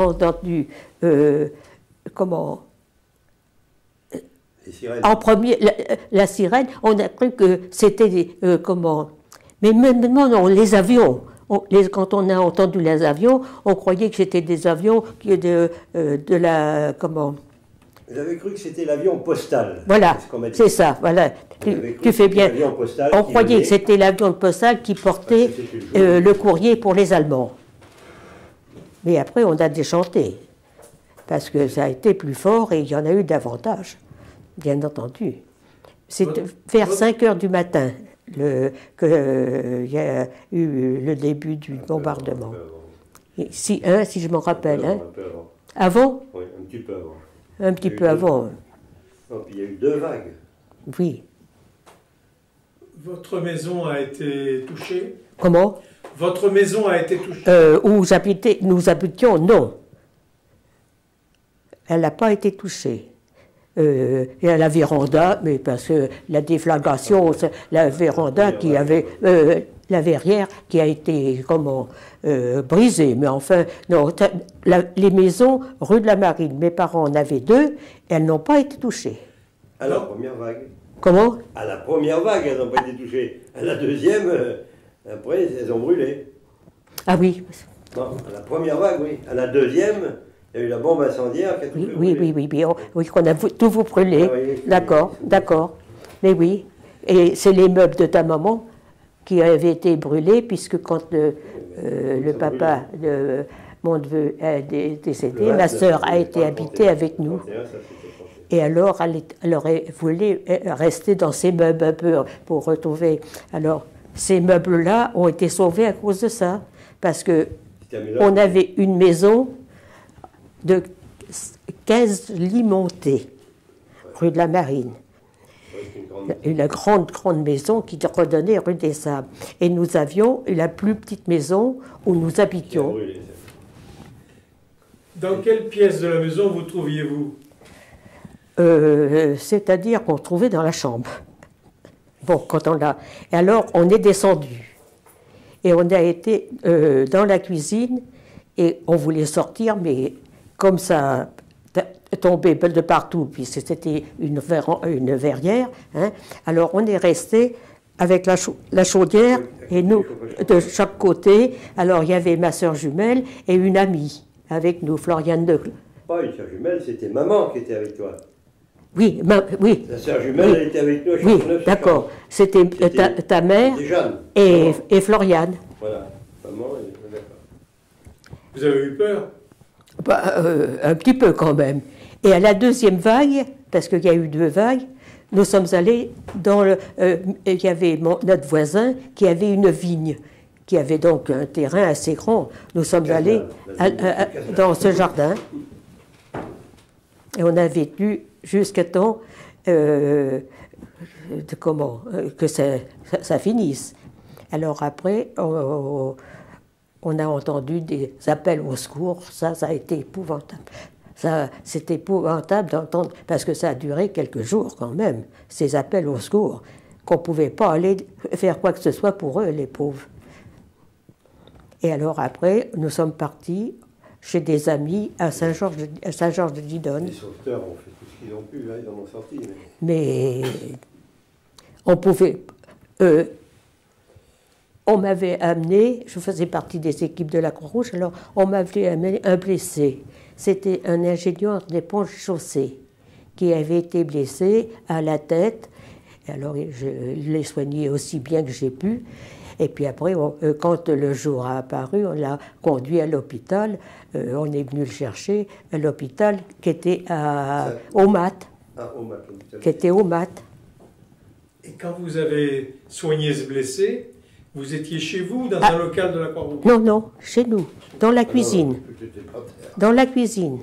entendu, comment... Les sirènes. En premier, la sirène, on a cru que c'était, comment... Mais maintenant, non, les avions. Quand on a entendu les avions, on croyait que c'était des avions de la... Comment... Vous avez cru que c'était l'avion postal. Voilà, c'est ça, voilà. Tu fais bien. On croyait que c'était l'avion postal qui portait le courrier pour les Allemands. Mais après, on a déchanté. Parce que ça a été plus fort et il y en a eu davantage, bien entendu. C'est vers 5 heures du matin qu'il y a eu le début du bombardement. Si je me rappelle. Un peu avant. Avant? Oui, un petit peu avant. Un petit peu avant. Non, puis il y a eu 2 vagues. Oui. Votre maison a été touchée? Comment? Votre maison a été touchée? Où nous habitions, non. Elle n'a pas été touchée. Il y a la véranda, mais parce que la déflagration, la véranda qui avait... la verrière qui a été brisée, mais enfin, non, les maisons rue de la Marine, mes parents en avaient 2, elles n'ont pas été touchées. À la première vague. Comment? À la première vague, elles n'ont pas été touchées. À la deuxième, après, elles ont brûlé. Ah oui. Non, à la première vague, oui. À la deuxième, il y a eu la bombe incendiaire qui a tout fait brûler. Oui, qu'on a tout vous brûlé. Ah oui, d'accord, d'accord. Mais oui, et c'est les meubles de ta maman qui avaient été brûlés, puisque quand le papa de mon neveu est décédé, ma sœur a été habitée avec nous. Et alors, elle aurait voulu rester dans ces meubles un peu pour retrouver. Alors, ces meubles-là ont été sauvés à cause de ça, parce que on avait une maison de 15 lits montés, rue de la Marine. Une grande maison qui redonnait rue des Sables. Et nous avions la plus petite maison où nous habitions. Dans quelle pièce de la maison vous trouviez-vous? C'est-à-dire qu'on trouvait dans la chambre. Bon, quand on l'a... Et alors, on est descendu. Et on a été dans la cuisine, et on voulait sortir, mais comme ça tombait de partout, puisque c'était une verrière, hein, alors on est resté avec la chaudière, et nous, de chaque côté. Alors, il y avait ma sœur jumelle et une amie avec nous, Floriane de... Pas une sœur jumelle, c'était maman qui était avec toi. Oui, oui. La sœur jumelle, elle était avec nous à Oui, d'accord. C'était ta mère et Floriane. Voilà, maman, d'accord. Vous avez eu peur? Un petit peu quand même. Et à la deuxième vague, parce qu'il y a eu 2 vagues, nous sommes allés dans le... il y avait notre voisin qui avait une vigne, qui avait donc un terrain assez grand. Nous sommes allés dans ce jardin, et on a vécu jusqu'à temps que ça finisse. Alors après, on a entendu des appels au secours, ça a été épouvantable. C'est épouvantable d'entendre, parce que ça a duré quelques jours quand même, ces appels au secours, qu'on ne pouvait pas aller faire quoi que ce soit pour eux, les pauvres. Et alors après, nous sommes partis chez des amis à Saint-Georges-de-Didonne. Les sauveteurs ont fait tout ce qu'ils ont pu, là, ils en ont sorti. Mais on pouvait... on m'avait amené, je faisais partie des équipes de la Croix-Rouge, alors on m'avait amené un blessé. C'était un ingénieur des ponts chaussées qui avait été blessé à la tête. Et alors je l'ai soigné aussi bien que j'ai pu. Et puis après, quand le jour a apparu, on l'a conduit à l'hôpital. On est venu le chercher à l'hôpital qui était au Mat. Ah, au Mat, qui était au Mat. Et quand vous avez soigné ce blessé, vous étiez chez vous, dans un local de la Croix-Rouge? Non, non, chez nous, dans la cuisine. Dans la cuisine.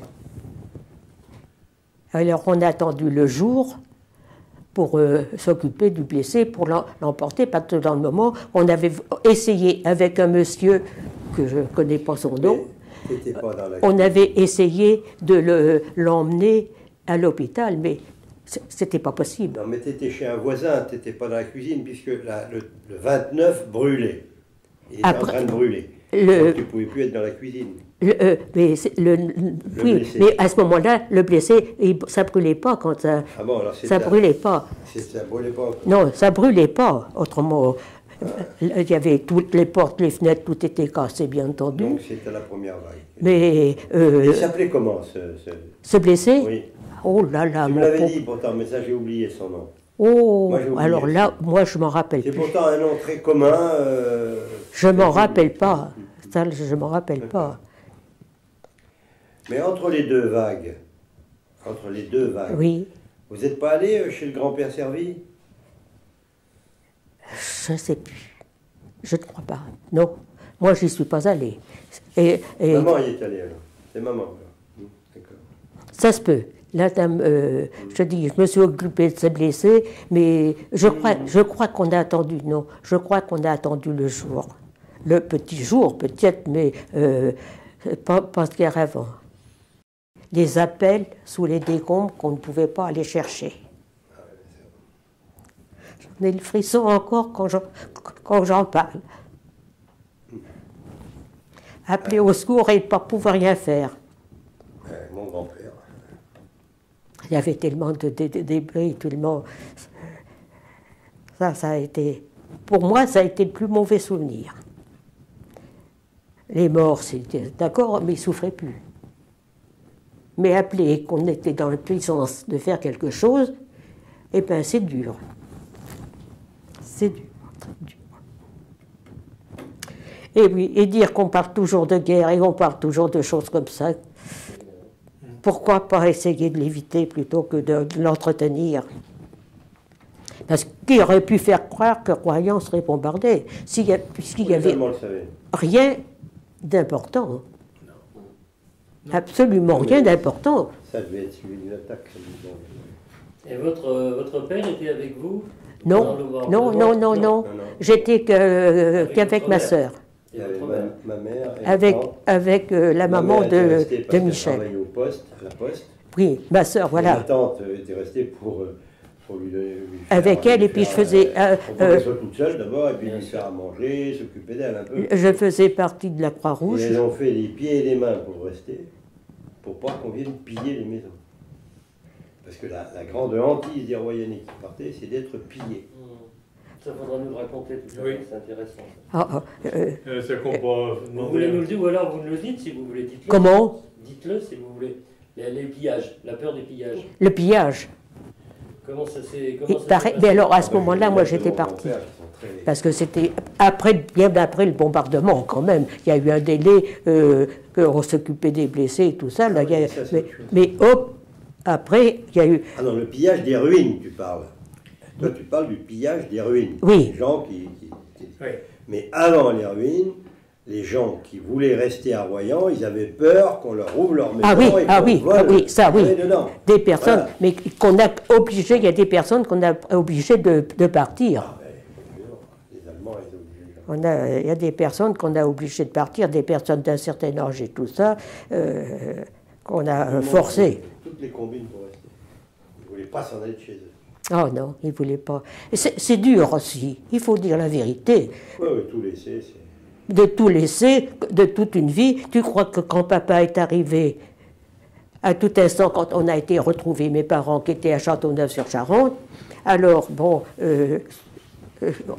Alors on a attendu le jour pour s'occuper du blessé, pour l'emporter, parce que dans le moment, on avait essayé avec un monsieur, que je ne connais pas son nom, on avait essayé de l'emmener à l'hôpital, mais c'était pas possible. Non, mais tu étais chez un voisin, tu n'étais pas dans la cuisine, puisque le 29 brûlait. Il était en train de brûler. Donc tu ne pouvais plus être dans la cuisine. Oui, blessé. mais à ce moment-là, le blessé, ça brûlait pas quand ça. Ah bon, alors Ça brûlait pas. Ça brûlait pas. Non, ça brûlait pas. Autrement, il y avait toutes les portes, les fenêtres, tout était cassé, bien entendu. Donc c'était la première vague. Mais Il s'appelait comment ce blessé? Oui. Oh là là, Tu me mon l'avais pauvre. dit pourtant, mais ça j'ai oublié son nom. Oh, Moi, j'ai oublié. alors là, moi je m'en rappelle C'est plus. pourtant un nom très commun. Je m'en rappelle pas. Ça, je m'en rappelle pas. Mais entre les deux vagues, Oui, vous n'êtes pas allé chez le grand-père Servi? je ne sais plus. Je ne crois pas. Non, moi j'y suis pas allée. Et Maman y est allée alors. C'est maman. Alors. D'accord. ça se peut. Là, je dis, je me suis occupée de ce blessé, mais je crois qu'on a attendu. Non, je crois qu'on a attendu le jour, le petit jour peut-être, mais pas ce qu'il y a avant. Les appels sous les décombres qu'on ne pouvait pas aller chercher. J'en ai le frisson encore quand j'en parle. Appeler au secours et ne pas pouvoir rien faire. Mon grand-père. Il y avait tellement de débris, tellement. Ça a été. Pour moi, ça a été le plus mauvais souvenir. Les morts, c'était d'accord, mais ils ne souffraient plus. Mais appeler qu'on était dans la puissance de faire quelque chose, eh bien, c'est dur. C'est dur, très dur. Et oui, et dire qu'on parle toujours de guerre et on parle toujours de choses comme ça, pourquoi pas essayer de l'éviter plutôt que de l'entretenir? Parce qu'il aurait pu faire croire que Royan serait bombardé, puisqu'il n'y avait rien d'important. Absolument rien d'important. Ça devait être suivi d'une attaque. Et votre père était avec vous? Non, non. J'étais qu'avec ma sœur. Il y avait ma mère et avec la maman de Michel. Elle travaillait au poste, à la poste. Oui, ma sœur, voilà. Ma tante était restée pour lui faire, avec elle, et puis je faisais. pour qu'elle soit toute seule d'abord, et puis lui faire à manger, s'occuper d'elle un peu. Je faisais partie de la Croix-Rouge. Et elles ont fait les pieds et les mains pour rester, pour pas qu'on vienne piller les maisons. Parce que la grande hantise des Royannais qui partaient, c'est d'être pillés. Ça faudra nous le raconter tout à l'heure, c'est intéressant. Ça comprend. Vous voulez nous le dire, ou alors vous nous le dites si vous voulez, dites-le. Comment? Dites-le si vous voulez. Les pillages, la peur des pillages. Le pillage. Comment ça s'est Mais alors, à ce moment-là, moi, j'étais partie. Parce que c'était bien après le bombardement, quand même. Il y a eu un délai qu'on s'occupait des blessés et tout ça. Là, mais hop, après, il y a eu... Ah non, le pillage des ruines, tu parles. Toi, tu parles du pillage des ruines. Oui. Les gens qui... Oui. Mais avant les ruines, les gens qui voulaient rester à Royan, ils avaient peur qu'on leur ouvre leur maison oui, ça oui. Des personnes, voilà. Mais qu'on a obligé, il y a des personnes qu'on a obligées de partir. Ah, ben, les Allemands, ils ont obligé. Il y a des personnes qu'on a obligées de partir, des personnes d'un certain âge et tout ça, qu'on a forcées. Toutes les combines pour rester. Ils ne voulaient pas s'en aller de chez eux. Oh non, ils ne voulaient pas. C'est dur aussi, il faut dire la vérité. Oui, tout laisser, c'est... De tout laisser, de toute une vie. Tu crois que quand papa est arrivé, à tout instant, quand on a été retrouvés, mes parents qui étaient à Châteauneuf-sur-Charente, alors, bon,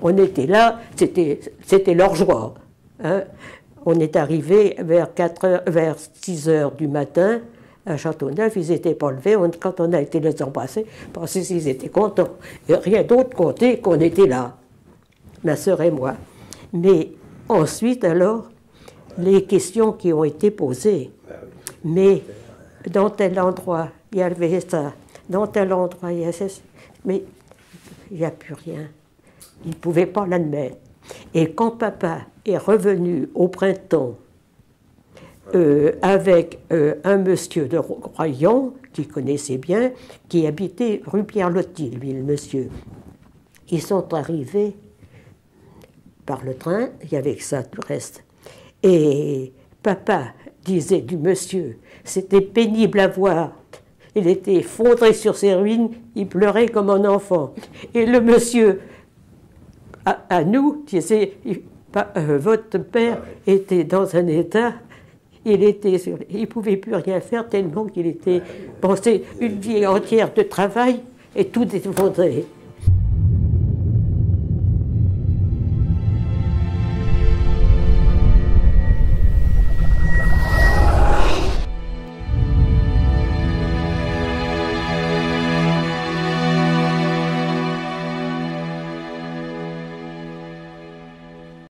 on était là, c'était leur joie. Hein. On est arrivé vers 6 heures du matin, à Châteauneuf, ils n'étaient pas levés. Quand on a été les embrasser, parce qu'ils étaient contents. Et rien d'autre comptait qu'on était là, ma sœur et moi. Mais ensuite, alors, les questions qui ont été posées. Mais dans tel endroit, il y avait ça. Dans tel endroit, il y a ça. Mais il n'y a plus rien. Ils ne pouvaient pas l'admettre. Et quand papa est revenu au printemps, avec un monsieur de Royan, qu'il connaissait bien, qui habitait rue Pierre-Loti, lui, le monsieur. Ils sont arrivés par le train, il y avait que ça du reste. Et papa disait du monsieur, c'était pénible à voir. Il était effondré sur ses ruines, il pleurait comme un enfant. Et le monsieur, à nous, disait, votre père était dans un état... il ne pouvait plus rien faire tellement qu'il était pensé une vie entière de travail et tout effondré.